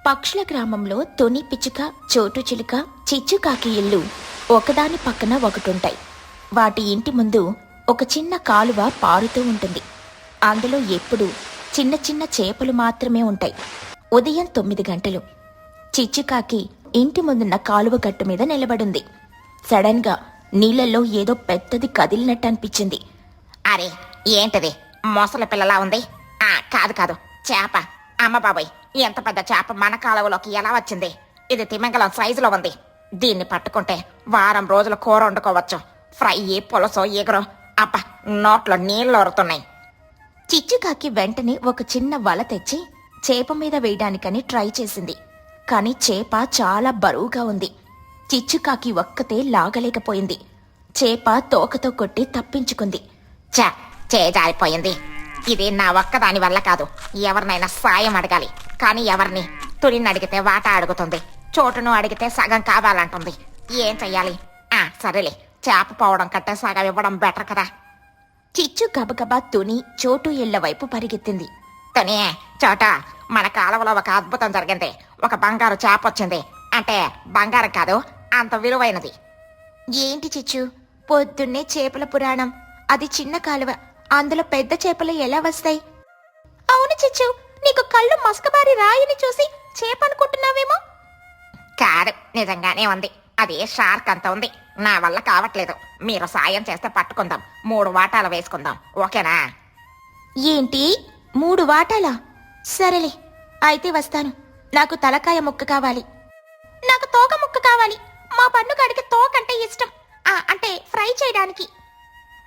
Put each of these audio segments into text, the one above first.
పక్షుల గ్రామంలో తుని పిచ్చుక, చోటు చిలుక, చిచ్చుకాకి ఇల్లు ఒకదాని పక్కన ఒకటుంటాయి. వాటి ఇంటి ముందు ఒక చిన్న కాలువ పారుతూ ఉంటుంది. అందులో ఎప్పుడూ చిన్న చిన్న చేపలు మాత్రమే ఉంటాయి. ఉదయం 9 గంటలు. చిచ్చుకాకి ఇంటి ముందున్న కాలువ గట్టు మీద నిలబడింది. సడన్గా నీళ్లలో ఏదో పెద్దది కదిలినట్టు అనిపించింది. అరే, ఏంటిది? మొసలి పిల్లలా ఉంది. కాదు కాదు, చేప. అమ్మ బాబాయ్, ఎంత పెద్ద చేప మన కాలువలోకి ఎలా వచ్చింది? ఇది తిమింగలం సైజులో ఉంది. దీన్ని పట్టుకుంటే వారం రోజులు కూర వండుకోవచ్చు. ఫ్రై, పులుసు, ఎగురు. అబ్బా, నోట్లో నీళ్ళు ఊరుతున్నాయి. చిచ్చుకాకి వెంటనే ఒక చిన్న వల తెచ్చి చేప మీద వేయడానికని ట్రై చేసింది. కాని చేప చాలా బరువుగా ఉంది. చిచ్చుకాకి ఒక్కతే లాగలేకపోయింది. చేప తోకతో కొట్టి తప్పించుకుంది. జారిపోయింది. ఇది నా ఒక్కదాని వల్ల కాదు. ఎవరినైనా సాయం అడగాలి. కానీ ఎవరిని? తునిని అడిగితే వాటా అడుగుతుంది, చోటును అడిగితే సగం కావాలంటుంది. ఏం చెయ్యాలి? సరేలే, చేప పోవడం కంటే సగం ఇవ్వడం బెటర్ కదా. చిచ్చు గబగబా తుని, చోటు ఇళ్ల వైపు పరిగెత్తింది. తుని, చోట, మన కాలువలో ఒక అద్భుతం జరిగింది. ఒక బంగారు చేప వచ్చింది. అంటే బంగారం కాదు, అంత విలువైనది. ఏంటి చిచ్చు? పొద్దున్నే చేపల పురాణం. అది చిన్న కాలువ, అందులో పెద్ద చేపలు ఎలా వస్తాయి? అవును చిచ్చు, నీకు కళ్ళు మస్కబారి రాయిని చూసి చేప అనుకుంటున్నావేమో. కాదు, నిజంగానే ఉంది. అది షార్క్ అంత ఉంది. నా వల్ల కావట్లేదు. మీరు సాయం చేస్తే పట్టుకుందాం. 3 వాటాలు వేసుకుందాం, ఓకేనా? ఏంటి, 3 వాటాలా? సరేలే, అయితే వస్తాను. నాకు తలకాయ ముక్క కావాలి. నాకు తోక ముక్క కావాలి. మా పన్నుగాడికి తోకంటే ఇష్టం. అంటే ఫ్రై చేయడానికి.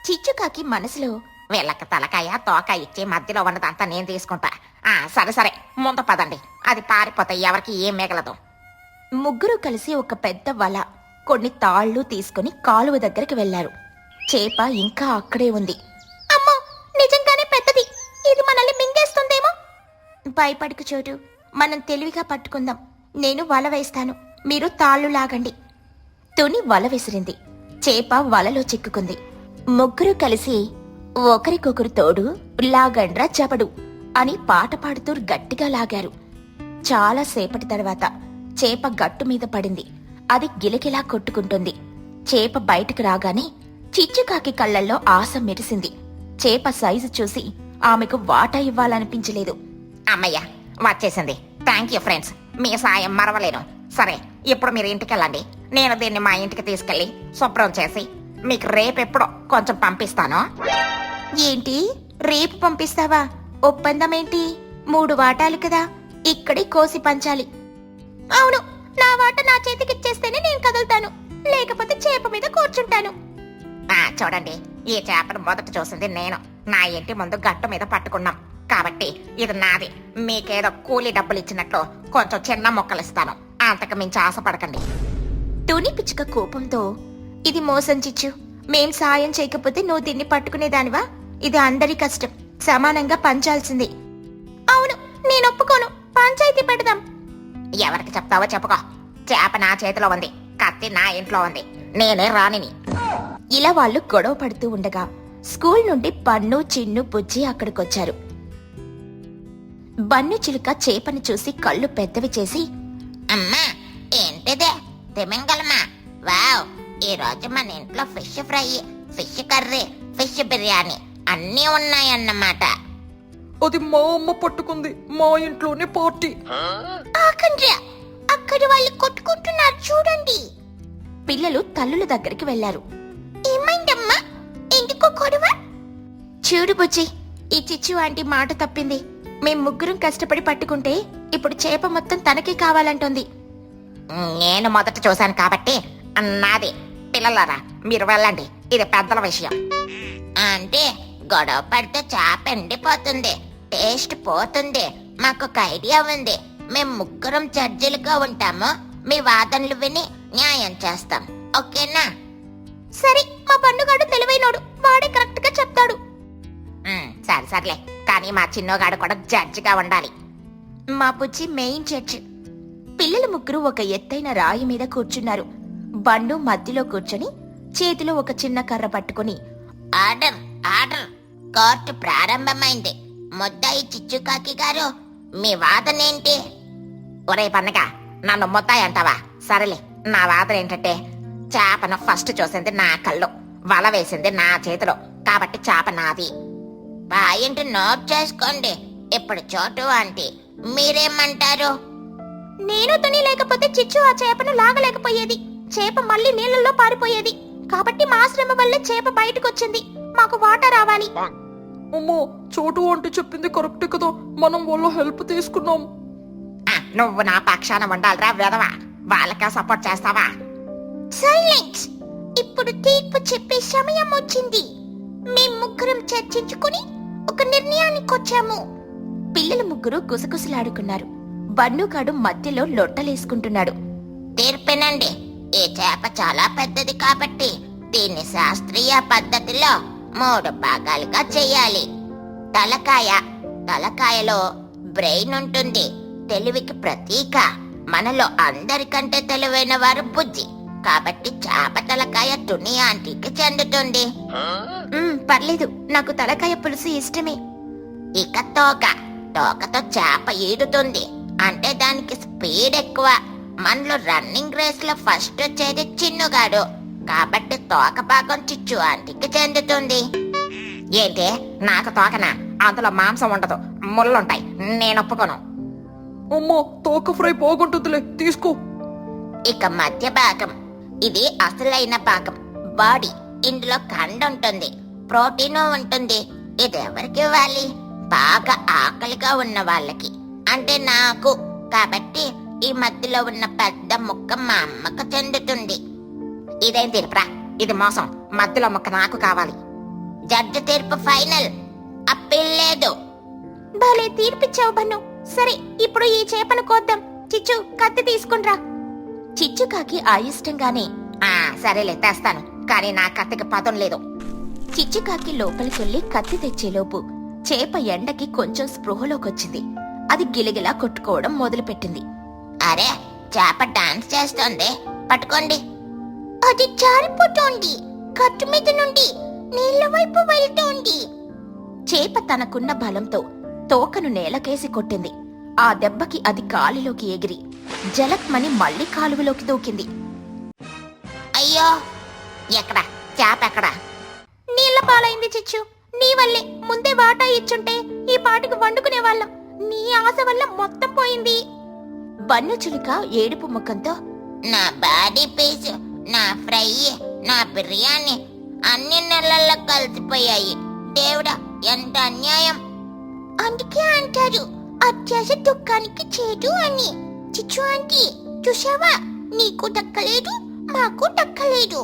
చిచ్చుకాకి మనసులో, వీళ్ళకి తలకాయ తోక ఇచ్చి మధ్యలో ఉన్నదంతా నేను తీసుకుంటా. సరే సరే, ముందు పదండి. అది పారిపోతే ఎవరికి ఏం మిగలదు. ముగ్గురు కలిసి ఒక పెద్ద వల, కొన్ని తాళ్లు తీసుకుని కాలువ దగ్గరికి వెళ్లారు. చేప ఇంకా అక్కడే ఉంది. అమ్మో, నిజంగానే పెద్దది. ఇది మనల్ని మింగేస్తుందేమో. భయపడకు చోటు, మనం తెలివిగా పట్టుకుందాం. నేను వల వేస్తాను, మీరు తాళ్లు లాగండి. తుని వల విసిరింది. చేప వలలో చిక్కుకుంది. ముగ్గురు కలిసి ఒకరికొకరు తోడు, లాగండ్రా జబడు అని పాట పాడుతూ గట్టిగా లాగారు. చాలా సేపటి తర్వాత చేప గట్టు మీద పడింది. అది గిలగిలా కొట్టుకుంటుంది. చేప బయటకు రాగానే చిచ్చుకాకి కళ్ళల్లో ఆశ మెరిసింది. చేప సైజు చూసి ఆమెకు వాటా ఇవ్వాలనిపించలేదు. అమ్మయ్య, వచ్చేసింది. థ్యాంక్ యూ ఫ్రెండ్స్, మీ సాయం మరవలేను. సరే, ఇప్పుడు మీరు ఇంటికెళ్ళండి. నేను దీన్ని మా ఇంటికి తీసుకెళ్లి శుభ్రం చేసి మీకు రేపెప్పుడో కొంచెం పంపిస్తాను. ఏంటి, రేపు పంపిస్తావా? ఒప్పందమేంటి? 3 వాటాలు కదా, ఇక్కడే కోసి పంచాలి. అవును, నా వాట నా చేతికిచ్చేస్తేనే నేను కదులుతాను, లేకపోతే చేప మీద కూర్చుంటాను. చూడండి, ఈ చేపను మొదట చూసింది నేను. నా ఇంటి ముందు గట్టు మీద పట్టుకున్నాం కాబట్టి ఇది నాది. మీకేదో కూలీ డబ్బులు ఇచ్చినట్లు కొంచెం చిన్న మొక్కలిస్తాను. అంతకు మించి ఆశపడకండి. తుని పిచ్చుక కోపంతో, ఇది మోసం చిచ్చు. మేం సాయం చేయకపోతే నువ్వు దీన్ని పట్టుకునేదానివా? ఇది అందరి కష్టం, సమానంగా పంచాల్సింది. అవును, నేను ఒప్పుకోను. పంచాయతీ పెడదాం. ఎవరికి చెప్తావో చెప్పుకో. చేప నా చేతిలో ఉంది, కత్తి నా ఇంట్లో ఉంది. నేనే రాణిని. ఇలా వాళ్ళు గొడవ పడుతూ ఉండగా స్కూల్ నుండి బన్ను, చిన్ను, బుజ్జి అక్కడికొచ్చారు. బన్ను చిలుక చేపని చూసి కళ్ళు పెద్దవి చేసి, అమ్మా, ఏంటిదే? తిమింగలమా? వావ్, ఈ రోజు మన ఇంట్లో fish fry, fish curry, fish biryani అన్నీ ఉన్నాయన్నమాట. అది మా అమ్మ పట్టుకుంది. మా ఇంట్లోనే పార్టీ. అక్కడ వాళ్ళు కొట్టుకుంటున్నారు చూడండి. పిల్లలు తల్లుల దగ్గరికి వెళ్లారు. ఏమైందమ్మా, ఎందుకో గొడవ? చూడు బుజ్జి, ఈ చిచ్చు ఆంటీ మాట తప్పింది. మేం ముగ్గురం కష్టపడి పట్టుకుంటే ఇప్పుడు చేప మొత్తం తనకే కావాలంటుంది. నేను మొదట చూశాను కాబట్టి నాది. పిల్లలారా, మీరు వెళ్ళండి, ఇది పెద్దల విషయం. అంటే గొడవ పడితే చేప ఎండిపోతుంది, టేస్ట్ పోతుంది. మాకు ఒక ఐడియా ఉంది. మేము ముగ్గురం జడ్జిలుగా ఉంటాము. మీ వాదనలు విని న్యాయం చేస్తాం, ఓకేనా? సరే, మా పండుగాడు తెలివైనోడు, వాడే కరెక్ట్ గా చెప్తాడు. సరే సర్లే, కానీ మా చిన్నోగాడు కూడా జడ్జిగా ఉండాలి. మా బుజ్జి మెయిన్ జడ్జి. పిల్లలు ముగ్గురు ఒక ఎత్తైన రాయి మీద కూర్చున్నారు. బండు మధ్యలో కూర్చొని చేతిలో ఒక చిన్న కర్ర పట్టుకుని, ఆర్డర్ ఆర్డర్, కోర్టు ప్రారంభమైంది. ముద్దాయి చిచ్చుకాకి గారు, మీ వాదనేంటి? ఒరే పన్నగా నన్ను ముత్తాయి అంటావా? సరేలే, నా వాదన ఏంటంటే చేపను ఫస్ట్ చూసింది నా కళ్ళు, వల వేసింది నా చేతిలో, కాబట్టి చేప నాది. పాయింట్ నోట్ చేసుకోండి. ఇప్పుడు చోటు ఆంటీ మీరేమంటారు? నేను తుని లేకపోతే చిచ్చు ఆ చేపను లాగలేకపోయేది. చేప మళ్ళీ నీళ్ళల్లో పారిపోయేది. కాబట్టి మా శ్రమ వల్లే చేప బయటకొచ్చింది. మాకు వాటర్ రావాలి. అమ్మో, చోటు అంటే చెప్పింది కరెక్టే కదా, మనం వాళ్ళ హెల్ప్ తీసుకున్నాం. నువ్వు నా పక్షాన ఉండాలిరా వెధవా, వాళ్ళకా సపోర్ట్ చేస్తావా? సైలెన్స్. ఇప్పుడు తీర్పు చెప్పే సమయం వచ్చింది. మేం ముగ్గురం చర్చించుకుని ఒక నిర్ణయానికి వచ్చాము. పిల్లలు ముగ్గురు గుసగుసలాడుకున్నారు. బన్నుగాడు మధ్యలో లొట్టలేసుకుంటున్నాడు. తీర్పినండి. ఈ చేప చాలా పెద్దది కాబట్టి దీన్ని శాస్త్రీయ పద్ధతిలో 3 భాగాలుగా చెయ్యాలి. తలకాయలో బ్రెయిన్ ఉంటుంది, తెలివికి ప్రతీక. మనలో అందరికంటే తెలివైన వారు బుజ్జి, కాబట్టి చేప తలకాయ తుని ఆంటీకి చెందుతుంది. పర్లేదు, నాకు తలకాయ పులుసు ఇష్టమే. ఇక తోకతో చేప ఈడుతుంది, అంటే దానికి స్పీడ్ ఎక్కువ. మనలో రన్నింగ్ రేస్ లో ఫస్ట్ వచ్చేది చిన్నుగాడు, కాబట్టి తోక భాగం చిచ్చు ఆంటీకి చెందుతుంది. ఏంటి, నాకు తోకనా? అందులో మాంసం ఉండదు, ముళ్ళుంటాయి, నేను ఒప్పుకోను. అమ్మో, తోక ఫ్రై బాగుంటుందిలే, తీసుకో. ఇక మధ్య భాగం, ఇది అసలైన భాగం, బాడీ. ఇందులో కండ ఉంటుంది, ప్రోటీన్ ఉంటుంది. ఇది ఎవరికి ఇవ్వాలి? బాగా ఆకలిగా ఉన్న వాళ్ళకి, అంటే నాకు. కాబట్టి ఈ మధ్యలో ఉన్న పెద్ద ముక్క మా అమ్మకు చెందుతుంది. ఇదేం తీర్పురా? ఇది మోసం. మధ్యలో ముక్క నాకు కావాలి. జడ్జి తీర్పు ఫైనల్, అప్పీల్ లేదు. భలే తీర్పిచ్చావు బన్ను. సరే, ఇప్పుడు ఈ చేపను కోద్దాం. చిచ్చు, కత్తి తీసుకునిరా. చిచ్చుకాకి అయిష్టంగానే సరేలే తెస్తాను, కానీ నా కత్తికి పదం లేదు. చిచ్చుకాకి లోపలికెళ్ళి కత్తి తెచ్చేలోపు చేప ఎండకి కొంచెం స్పృహలోకొచ్చింది. అది గిలగిలా కొట్టుకోవడం మొదలుపెట్టింది. అరే, చేప డాన్స్ చేస్తోంది, పట్టుకోండి. అది జారిపోతోంది, కట్టు మీద నుండి నీళ్ల వైపు వెళ్తోంది. చేప తనకున్న బలంతో తోకను నేలకేసి కొట్టింది. ఆ దెబ్బకి అది గాలిలోకి ఎగిరి జలక్మని మళ్లీ కాలువలోకి దూకింది. అయ్యో, ఎక్కడ చేప? ఎక్కడ? నీళ్ల పాలైంది చిచ్చు. నీ వల్లే. ముందే వాటా ఇచ్చుంటే ఈ పాటికి వండుకునేవాళ్ళం. నీ ఆశ వల్ల మొత్తం పోయింది. బన్ను చిలుక ఏడుపు ముఖంతో, నా బాడీ పీస్, నా ఫ్రై, నా బిర్యానీ అన్ని నెలల్లో కలిసిపోయాయి. దేవుడా, ఎంత అన్యాయం! అందుకే అంటారు అత్యాశ దుఃఖానికి చేదు అని. చిచ్చు ఆంటీ, చూసావా? నీకు దక్కలేదు, మాకు దక్కలేదు.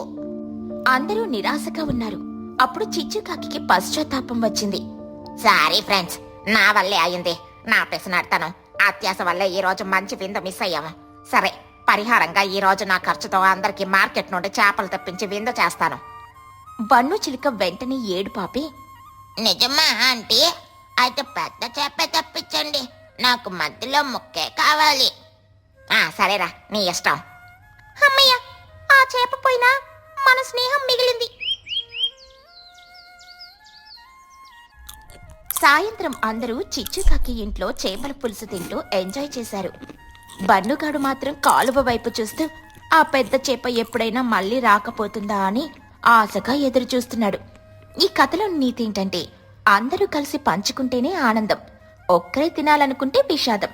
అందరూ నిరాశగా ఉన్నారు. అప్పుడు చిచ్చుకాకి పశ్చాత్తాపం వచ్చింది. సారీ ఫ్రెండ్స్, నా వల్లే అయింది. నా పెసనాడతాను, అత్యాశ వల్లే ఈ రోజు మంచి విందు మిస్ అయ్యాము. సరే, పరిహారంగా ఈ రోజు నా ఖర్చుతో అందరికి మార్కెట్ నుండి చేపలు తెప్పించి విందు చేస్తాను. బన్ను చిలుక వెంటనే ఏడుపాపి, నిజమా ఆంటీ? అయితే పెద్ద చేప తెప్పించండి, నాకు మధ్యలో ముక్కే కావాలి. సరేరా, నీ ఇష్టం. అమ్మయ్య, ఆ చేప పోయినా మన స్నేహం మిగిలింది. సాయంత్రం అందరూ చిచ్చుకాకి ఇంట్లో చేపల పులుసు తింటూ ఎంజాయ్ చేశారు. బన్నుగాడు మాత్రం కాలువ వైపు చూస్తూ ఆ పెద్ద చేప ఎప్పుడైనా మళ్ళీ రాకపోతుందా అని ఆశగా ఎదురు చూస్తున్నాడు. ఈ కథలో నీతి ఏంటంటే, అందరూ కలిసి పంచుకుంటేనే ఆనందం, ఒక్కరే తినాలనుకుంటే విషాదం,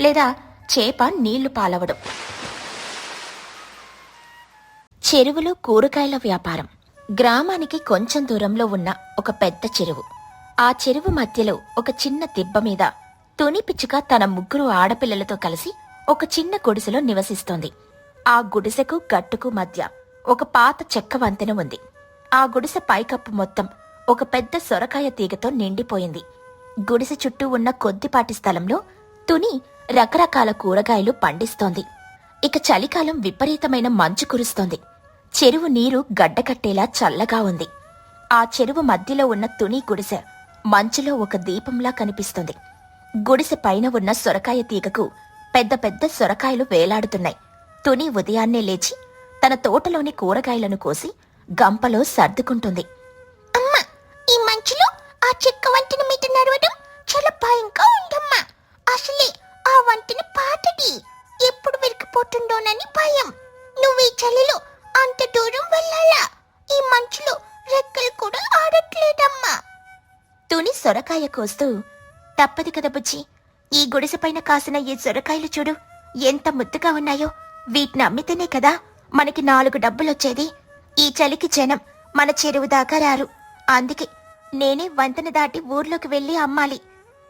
లేదా చేప నీళ్లు పాలవడం. చెరువులో కూరగాయల వ్యాపారం. గ్రామానికి కొంచెం దూరంలో ఉన్న ఒక పెద్ద చెరువు. ఆ చెరువు మధ్యలో ఒక చిన్న దిబ్బ మీద తుని పిచ్చుక తన 3 ఆడపిల్లలతో కలిసి ఒక చిన్న గుడిసెలో నివసిస్తోంది. ఆ గుడిసెకు గట్టుకు మధ్య ఒక పాత చెక్క వంతెన ఉంది. ఆ గుడిసె పైకప్పు మొత్తం ఒక పెద్ద సొరకాయ తీగతో నిండిపోయింది. గుడిసె చుట్టూ ఉన్న కొద్దిపాటి స్థలంలో తుని రకరకాల కూరగాయలు పండిస్తోంది. ఇక చలికాలం విపరీతమైన మంచు కురుస్తోంది. చెరువు నీరు గడ్డకట్టేలా చల్లగా ఉంది. ఆ చెరువు మధ్యలో ఉన్న తుని గుడిసె మంచులో ఒక దీపంలా కనిపిస్తుంది. గుడిసె పైన ఉన్న సొరకాయ తీగకు పెద్ద పెద్ద సొరకాయలు వేలాడుతున్నాయి. తుని ఉదయాన్నే లేచి తన తోటలోని కూరగాయలను కోసి గంపలో సర్దుకుంటుంది. అమ్మా, ఈ మంచులో ఆ చెక్క వంటిన మీద నడవడం చాలా భయంగా ఉందమ్మా. అసలే ఆ వంటిన పాతది. తుని సొరకాయ కోస్తూ, తప్పదు కదా బుజ్జి, ఈ గుడిసె పైన కాసిన ఈ సొరకాయలు చూడు ఎంత ముద్దుగా ఉన్నాయో. వీటిని అమ్మితేనే కదా మనకి 4 డబ్బులొచ్చేది. ఈ చలికి జనం మన చెరువు దాకా రారు. అందుకే నేనే వంతెన దాటి ఊర్లోకి వెళ్ళి అమ్మాలి.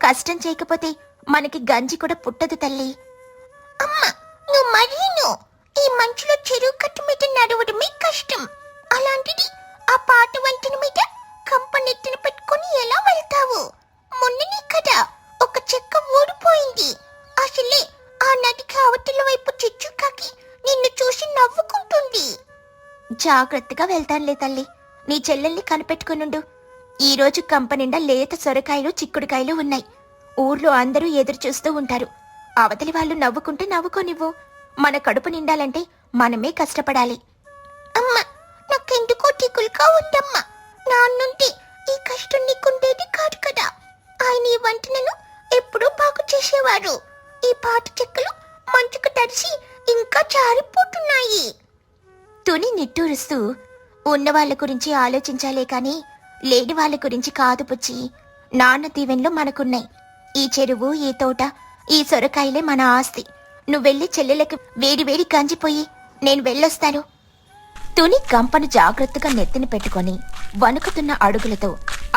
కష్టం చేయకపోతే మనకి గంజి కూడా పుట్టదు తల్లి. అమ్మా, నువ్వు మరీను ఈ మంచులో చెరువు కట్టు మీద నడవడమే కష్టం. అలాంటిది ఆ పాత వంతెన మీద కంపనెత్తిన పెట్టుకుని ఎలా వెళ్తావు? మొన్ననే కదా ఒక చెక్క ఊడిపోయింది. అసలే ఆ నదికి అవతల వైపు చిచ్చుకాకి నిన్ను చూసి నవ్వుకుంటుంది. జాగ్రత్తగా వెళ్తానులే తల్లి. నీ చెల్లెల్ని కనిపెట్టుకునుండు. ఈరోజు కంప నిండా లేత సొరకాయలు, చిక్కుడుకాయలు ఉన్నాయి. ఊర్లో అందరూ ఎదురు చూస్తూ ఉంటారు. అవతలి వాళ్ళు నవ్వుకుంటే నవ్వుకోనివ్వు. మన కడుపు నిండాలంటే మనమే కష్టపడాలి. అమ్మా, నాకెందుకో దిగులుగా ఉందమ్మా. నాన్నుంటే ఈ కష్టం నీకుండేది కాదు కదా. ఆయన ఈ వంటలను ఎప్పుడూ బాగు చేసేవారు. ఈ పాత చెక్కలు మంచుకు తడిసి ఇంకా జారిపోతున్నాయి. తుని నిట్టూరుస్తూ, ఉన్నవాళ్ల గురించి ఆలోచించాలే కాని లేని వాళ్ళ గురించి కాదు పుచ్చి. నాన్న దీవెన్లు మనకున్నాయి. ఈ చెరువు, ఈ తోట, ఈ సొరకాయలే మన ఆస్తి. నువ్వెళ్ళి చెల్లెలకు వేడివేడి గంజిపోయి నేను వెళ్ళొస్తాను. తుని గంపను జాగ్రత్తగా నెత్తిన పెట్టుకొని వణుకుతున్న అడుగులతో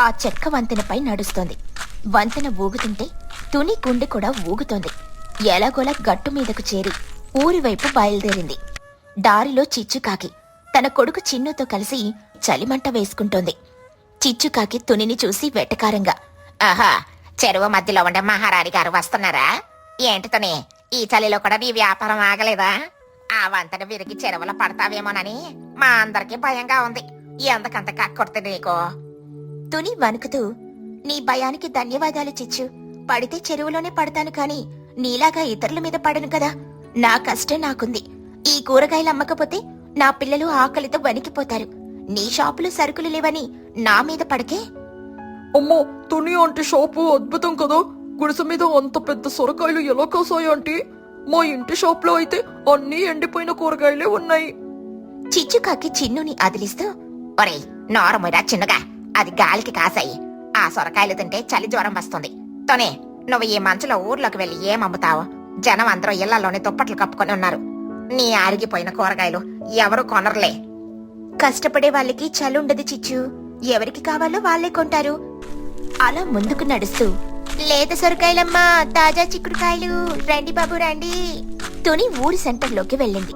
ఆ చెక్క వంతెనపై నడుస్తోంది. వంతెన ఊగుతుంటే తుని గుండె కూడా ఊగుతోంది. ఎలాగోలా గట్టు మీదకు చేరి ఊరివైపు బయలుదేరింది. దారిలో చిచ్చుకాకి తన కొడుకు చిన్నుతో కలిసి చలిమంట వేసుకుంటోంది. చిచ్చుకాకి తునిని చూసి వెటకారంగా, ఆహా, చెరువు మధ్యలో ఉండే మహారాణి గారు వస్తున్నారా? ఏంటితోనే ఈ చలిలో కూడా నీ వ్యాపారం ఆగలేదా? ఆ వంతెన విరిగి చెరువులో పడతావేమోనని మా అందరికీ భయంగా ఉంది. ఎందుకంత కక్కొడితే నీకు? తుని వణుకుతూ, నీ భయానికి ధన్యవాదాలు చిచ్చు. పడితే చెరువులోనే పడతాను కాని నీలాగా ఇతరుల మీద పడను కదా. నా కష్టం నాకుంది. ఈ కూరగాయలు అమ్మకపోతే నా పిల్లలు ఆకలితో వణికిపోతారు. నీ షాపులో సరుకులు లేవని నా మీద పడకే. అమ్మో, తుని ఆంటీ షాపు అద్భుతం కదా. గుడిసె మీద అంత పెద్ద సొరకాయలు ఎలా కాసాయి ఆంటీ? మా ఇంటి షాప్ లో అయితే అన్ని ఎండిపోయిన కూరగాయలే ఉన్నాయి. చిచ్చుకాకి చిన్నుని అదిలిస్తూ, ఒరే నోరమురా చిన్నగా, అది గాలికి కాసాయి. ఆ సొరకాయలు తింటే చలి జ్వరం వస్తుంది. తోనే, నువ్వు ఈ మంచులో ఊర్లోకి వెళ్ళి ఏమమ్ముతావు? జనం అందరూ ఇళ్లలోనే దుప్పట్లు కప్పుకొని ఉన్నారు. నీ ఆరిగిపోయిన కూరగాయలు ఎవరు కొనర్లే. కష్టపడే వాళ్ళకి చలుండదు చిచ్చు. ఎవరికి కావాలో వాళ్లే కొంటారు. అలా ముందుకు నడుస్తూ, లేత సొరకాయలమ్మా, తాజా చిక్కుడుకాయలు, రండి బాబు రండి. తుని ఊరి సెంటర్లోకి వెళ్ళింది.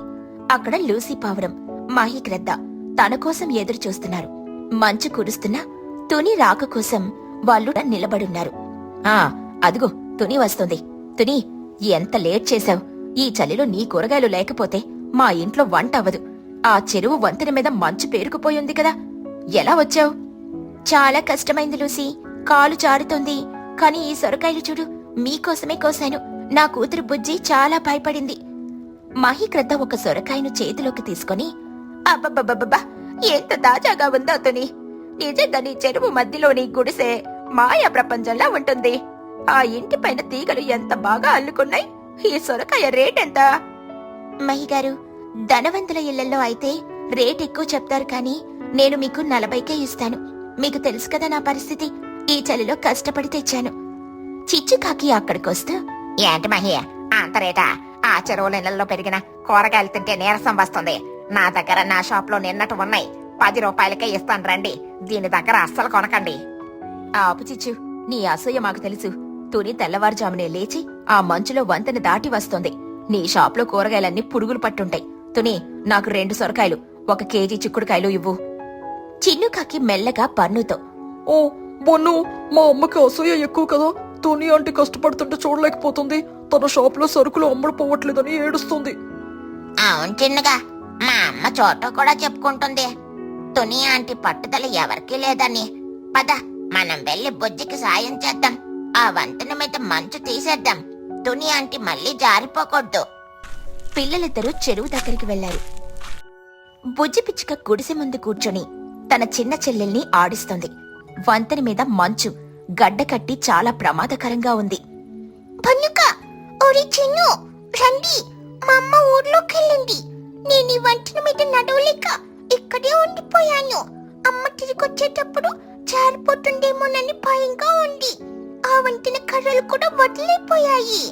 అక్కడ లూసీ పావురం, మహిగ్రద్ద తన కోసం ఎదురు చూస్తున్నారు. మంచు కురుస్తున్నా తుని రాక కోసం వాళ్ళు నిలబడున్నారు. అదిగో తుని వస్తుంది. తుని, ఎంత లేట్ చేశావు? ఈ చలిలో నీ కూరగాయలు లేకపోతే మా ఇంట్లో వంట అవ్వదు. ఆ చెరువు వంతెన మీద మంచు పేరుకుపోయింది కదా, ఎలా వచ్చావు? చాలా కష్టమైంది లూసీ, కాలు జారుతోంది. కాని ఈ సొరకాయలు చూడు, మీకోసమే కోశాను. నా కూతురు బుజ్జి చాలా భయపడింది. మహిగ్రద్ద ఒక సొరకాయను చేతిలోకి తీసుకుని, అబ్బబ్బబ్బబ్బా, ఎంత తాజాగా ఉందో తుని. నిజంగా నీ చెరువు మధ్యలోని గుడిసే మాయా ప్రపంచంలా ఉంటుంది. ఆ ఇంటి పైన తీగలు ఎంత బాగా అల్లుకున్నాయి. ఈ సొరకాయ రేటెంత? మహిగారు, ధనవంతుల ఇళ్లలో అయితే రేట్ ఎక్కువ చెప్తారు కాని నేను మీకు 40కే ఇస్తాను. మీకు తెలుసు కదా నా పరిస్థితి. ఈ చలిలో కష్టపడి తెచ్చాను. చిచ్చుకాకి అక్కడికొస్తూ, ఏంటి మహి, అంత రేటా? ఆ చెరువు నీళ్ళల్లో పెరిగిన కూరగాయలు తింటే నీరసం వస్తుంది. నా దగ్గర నా షాప్ లో నిన్నట్టు ఉన్నాయి. 10 రూపాయలకే ఇస్తాను రండి. దీని దగ్గర అస్సలు కొనకండి. ఆపు చిచ్చు, నీ అసూయ మాకు తెలుసు. తుని తెల్లవారుజామునే లేచి ఆ మంచులో వంతెన దాటి వస్తుంది. నీ షాప్లో కూరగాయలన్నీ పురుగులు పట్టుంటాయి. తుని, నాకు 2 సొరకాయలు, 1 కేజీ చిక్కుడుకాయలు ఇవ్వు. చిన్నుకాకి మెల్లగా పన్నుతో, ఓ బొన్ను, మా అమ్మకి అసూయ ఎక్కువ కదా. తుని ఆంటీ కష్టపడుతుంటే చూడలేకపోతుంది. తన షాప్ లో సరుకులు అమ్ముడుపోవట్లేదని ఏడుస్తుంది. అవును చిన్నగా, మా అమ్మ చోట కూడా చెప్పుకుంటుంది. తుని ఆంటీ పట్టుదల ఎవరికీ లేదని. పద, మనం వెళ్ళి బుజ్జికి సాయం చేద్దాం. ఆ వంతెన మీద మంచు తీసేద్దాం. తుని ఆంటీ మళ్ళీ జారిపోకూడదు. పిల్లలిద్దరూ చెరువు దగ్గరికి వెళ్లారు. బుజ్జి పిచ్చుక గుడిసె ముందు కూర్చొని తన చిన్న చెల్లెల్ని ఆడిస్తోంది. వంతెన మీద మంచు గడ్డ కట్టి చాలా ప్రమాదకరంగా ఉంది. పన్నుక, ఓరి చిన్ను, రండి. మా అమ్మ ఊర్లోకెళ్ళింది. నేను ఈ వంటన మీద నడవలేక ఇక్కడే ఉండిపోయాను. అమ్మ తిరిగొచ్చేటప్పుడు జారిపోతుండేమోనని భయంగా ఉంది. ఆ వంటిన కర్రలు కూడా వదిలిపోయాయి.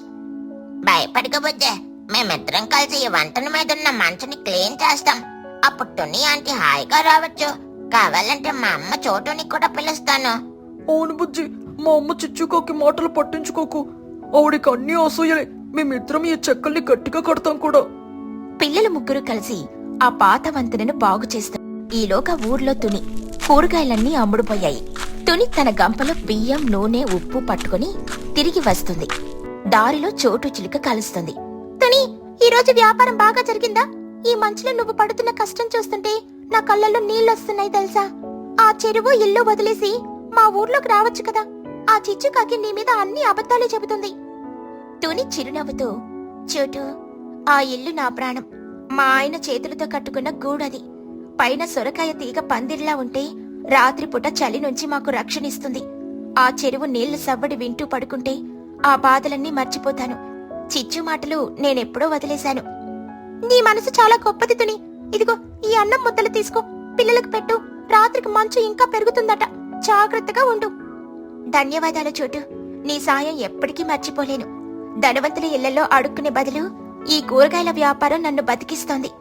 భయపడక బుజ్జే, మేమిద్దరం కలిసి ఈ వంటన మీద ఉన్న మంచుని క్లీన్ చేస్తాం. అప్పుడు తుని ఆంటీ హాయిగా రావచ్చు. కావాలంటే మా అమ్మ చోటుని కూడా పిలుస్తాను. అవును బుజ్జి, మా అమ్మ చిచ్చుకాకి మాటలు పట్టించుకోకు. ఆవిడికి అన్ని అసూయలే. మేమిద్దరం ఈ చెక్కల్ని గట్టిగా కడతాం కూడా. పిల్లలు ముగ్గురు కలిసి ఆ పాత వంతెనను బాగు చేస్తారు. ఈలోగా ఊర్లో తుని కూరగాయలన్నీ అమ్ముడుపోయాయి. తుని తన గంపలో బియ్యం, నూనె, ఉప్పు పట్టుకుని తిరిగి వస్తుంది. దారిలో చోటు చిలుక కలుస్తుంది. తుని, ఈ రోజు వ్యాపారం బాగా జరిగిందా? ఈ మంచులో నువ్వు పడుతున్న కష్టం చూస్తుంటే నా కళ్ళల్లో నీళ్లొస్తున్నాయి తెలుసా? ఆ చెరువు ఇల్లు వదిలేసి మా ఊర్లోకి రావచ్చు కదా. ఆ చిచ్చుకాకి నీ మీద అన్ని అబద్ధాలే చెబుతుంది. తుని చిరునవ్వుతూ, చోటు, ఆ ఇల్లు నా ప్రాణం. మా ఆయన చేతులతో కట్టుకున్న గూడది. పైన సొరకాయ తీగ పందిరిలా ఉంటే రాత్రిపూట చలి నుంచి మాకు రక్షణిస్తుంది. ఆ చెరువు నీళ్లు సవ్వడి వింటూ పడుకుంటే ఆ బాధలన్నీ మర్చిపోతాను. చిచ్చు మాటలు నేనెప్పుడో వదిలేశాను. నీ మనసు చాలా గొప్పది తుని. ఇదిగో ఈ అన్నం ముద్దలు తీసుకో, పిల్లలకు పెట్టు. రాత్రికి మంచు ఇంకా పెరుగుతుందట. జాగ్రత్తగా ఉండు. ధన్యవాదాలు చోటు. నీ సాయం ఎప్పటికీ మర్చిపోలేను. ధనవంతుల ఇళ్లలో అడుక్కునే బదులు ఈ కూరగాయల వ్యాపారం నన్ను బతికిస్తోంది.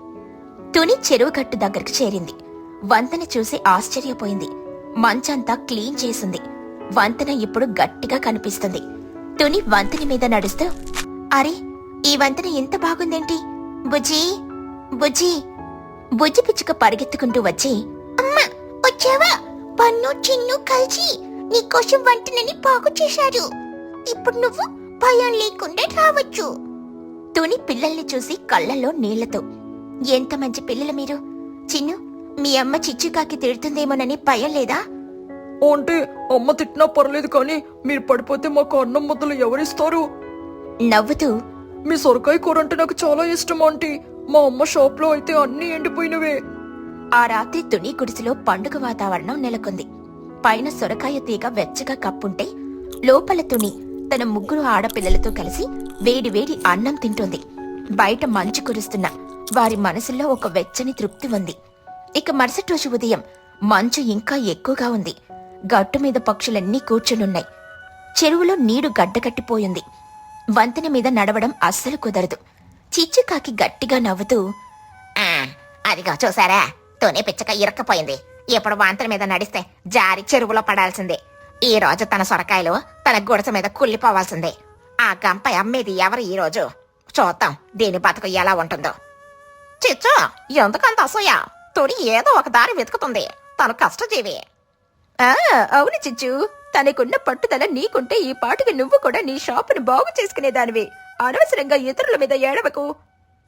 తుని చెరువు గట్టు దగ్గరకు చేరింది. వంతెన చూసి ఆశ్చర్యపోయింది. మంచంతా క్లీన్ చేసింది. వంతెన ఇప్పుడు గట్టిగా కనిపిస్తుంది. తుని వంతెన మీద నడుస్తూ, అరే, ఈ వంతెన ఎంత బాగుందేంటి? బుజ్జి, బుజ్జి. బుజ్జి పిచ్చుక పరిగెత్తుకుంటూ వచ్చి, అమ్మా వచ్చావా? పన్ను చిన్ను కలిసి నీకోసం వంటనని బాగు చేశారు. ఇప్పుడు నువ్వు భయం లేకుండా రావచ్చు. తుని పిల్లల్ని చూసి కళ్ళల్లో నీళ్లతో, ఎంత మంచి పిల్లలు మీరు. చిన్ను, మీ అమ్మ చిచ్చుకాకి తిడుతుందేమోనని భయం లేదా? అంటే అమ్మ తిట్టినా పర్లేదు, కానీ మీరు పడిపోతే మాకు అన్నం ముద్దలు ఎవరిస్తారు? నవ్వుతూ, మీ సొరకాయ కూర అంటే నాకు చాలా ఇష్టం ఆంటీ. మా అమ్మ షాప్ లో అయితే అన్ని ఎండిపోయినవే. ఆ రాత్రి తుని గుడిసెలో పండుగ వాతావరణం నెలకొంది. పైన సొరకాయ తీగ వెచ్చగా కప్పుంటే లోపల తుని తన ముగ్గురు ఆడపిల్లలతో కలిసి వేడివేడి అన్నం తింటోంది. బయట మంచు కురుస్తున్నా వారి మనసుల్లో ఒక వెచ్చని తృప్తి ఉంది. ఇక మరుసటి రోజు ఉదయం మంచు ఇంకా ఎక్కువగా ఉంది. గట్టు మీద పక్షులన్నీ కూర్చునున్నాయి. చెరువులో నీరు గడ్డకట్టిపోయింది. వంతెన మీద నడవడం అస్సలు కుదరదు. చిచ్చుకాకి గట్టిగా నవ్వుతూ, అదిగో చూసారా, తుని పిచ్చక ఇరక్కపోయింది. ఇప్పుడు వంతెన మీద నడిస్తే జారి చెరువులో పడాల్సిందే. ఈ రోజు తన సొరకాయలు తన గుడిసె మీద కుళ్ళిపోవాల్సిందే. ఆ గంప అమ్మేది ఎవరు ఈ రోజు? చూద్దాం దీని బతుకు ఎలా ఉంటుందో. చిచ్చు, ఎందుకంత అసూయ? తుని ఏదో ఒక దారి వెతుకుతుంది. తను కష్టజీవి. అవును చిచ్చు, తనకున్న పట్టుదల నీకుంటే ఈ పాటికి నువ్వు కూడా నీ షాపును బాగు చేసుకునేదానివి. అనవసరంగా ఇతరుల మీద ఏడవకు.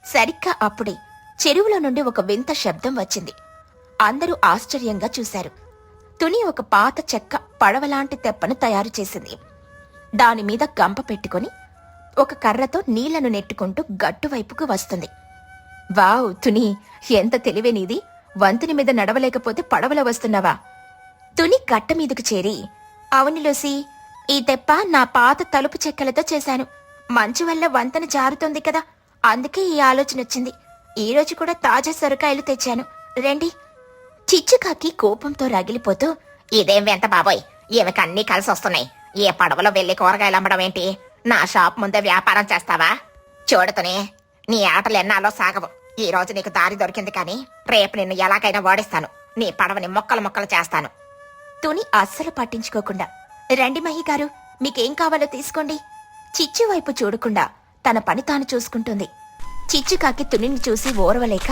సరిగ్గా అప్పుడే చెరువులో నుండి ఒక వింత శబ్దం వచ్చింది. అందరూ ఆశ్చర్యంగా చూశారు. తుని ఒక పాత చెక్క పడవలాంటి తెప్పను తయారు చేసింది. దానిమీద గంప పెట్టుకుని ఒక కర్రతో నీళ్లను నెట్టుకుంటూ గట్టువైపుకు వస్తుంది. వావ్ తుని, ఎంత తెలివే నీది. వంతెన మీద నడవలేకపోతే పడవలో వస్తున్నావా? తుని గట్ట మీదకు చేరి, అవును లూసీ, ఈ తెప్ప నా పాత తలుపు చెక్కలతో చేశాను. మంచు వల్ల వంతెన జారుతోంది కదా, అందుకే ఈ ఆలోచన వచ్చింది. ఈ రోజు కూడా తాజా సొరకాయలు తెచ్చాను, రండి. చిచ్చుకాకి కోపంతో రగిలిపోతూ, ఇదేం వెంట బాబోయ్, ఈమెకి అన్నీ కలిసి వస్తున్నాయి. ఏ పడవలో వెళ్లి కూరగాయలు అమ్మడం ఏంటి? నా షాప్ ముందే వ్యాపారం చేస్తావా? చూడుతుని, నీ ఆటలు ఎన్నాలో సాగవు. ఈ రోజు నీకు దారి దొరికింది, కానీ రేపు నిన్ను ఎలాగైనా ఓడిస్తాను. నీ పడవని మొక్కలు మొక్కలు చేస్తాను. తుని అస్సలు పట్టించుకోకుండా, రండి మహిగారు, మీకేం కావాలో తీసుకోండి. చిచ్చు వైపు చూడకుండా తన పని తాను చూసుకుంటుంది. చిచ్చుకాకి తునిని చూసి ఓర్వలేక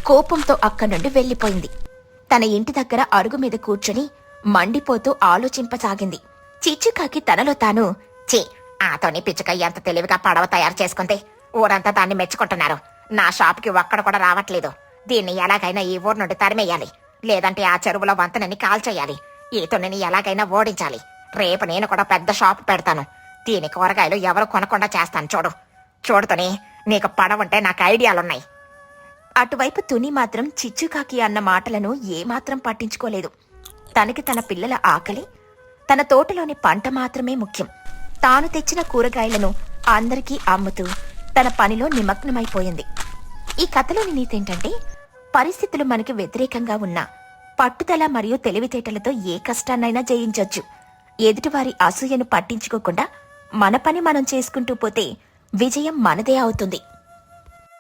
కోపంతో అక్కడి నుండి వెళ్లిపోయింది. తన ఇంటి దగ్గర అరుగు మీద కూర్చుని మండిపోతూ ఆలోచింపసాగింది. చిచ్చుకాకి తనలో తాను, ఛీ, ఆతోని పిచ్చుక ఎంత తెలివిగా పడవ తయారు చేసుకుంది. ఊరంతా దాన్ని మెచ్చుకుంటున్నారు. నా షాప్కి ఒక్కడ కూడా రావట్లేదు. దీన్ని ఎలాగైనా ఈ ఊరు నుండి తరిమేయాలి, లేదంటే ఆ చెరువులో వంతెనని కాల్చేయాలి. ఈ తునిని ఎలాగైనా ఓడించాలి. రేపు నేను కూడా పెద్ద షాప్ పెడతాను. దీని కూరగాయలు ఎవరు కొనకుండా చేస్తాను. చూడుతుని, నీకు పడవుంటే నాకు ఐడియాలున్నాయి. అటువైపు తుని మాత్రం చిచ్చుకాకి అన్న మాటలను ఏమాత్రం పట్టించుకోలేదు. తనకి తన పిల్లల ఆకలి, తన తోటలోని పంట మాత్రమే ముఖ్యం. తాను తెచ్చిన కూరగాయలను అందరికీ అమ్ముతూ తన పనిలో నిమగ్నమైపోయింది. ఈ కథలోని నీతేంటంటే, పరిస్థితులు మనకి వ్యతిరేకంగా ఉన్నా పట్టుదల మరియు తెలివితేటలతో ఏ కష్టాన్నైనా జయించొచ్చు. ఎదుటివారి అసూయను పట్టించుకోకుండా మన పని మనం చేసుకుంటూ పోతే విజయం మనదే అవుతుంది.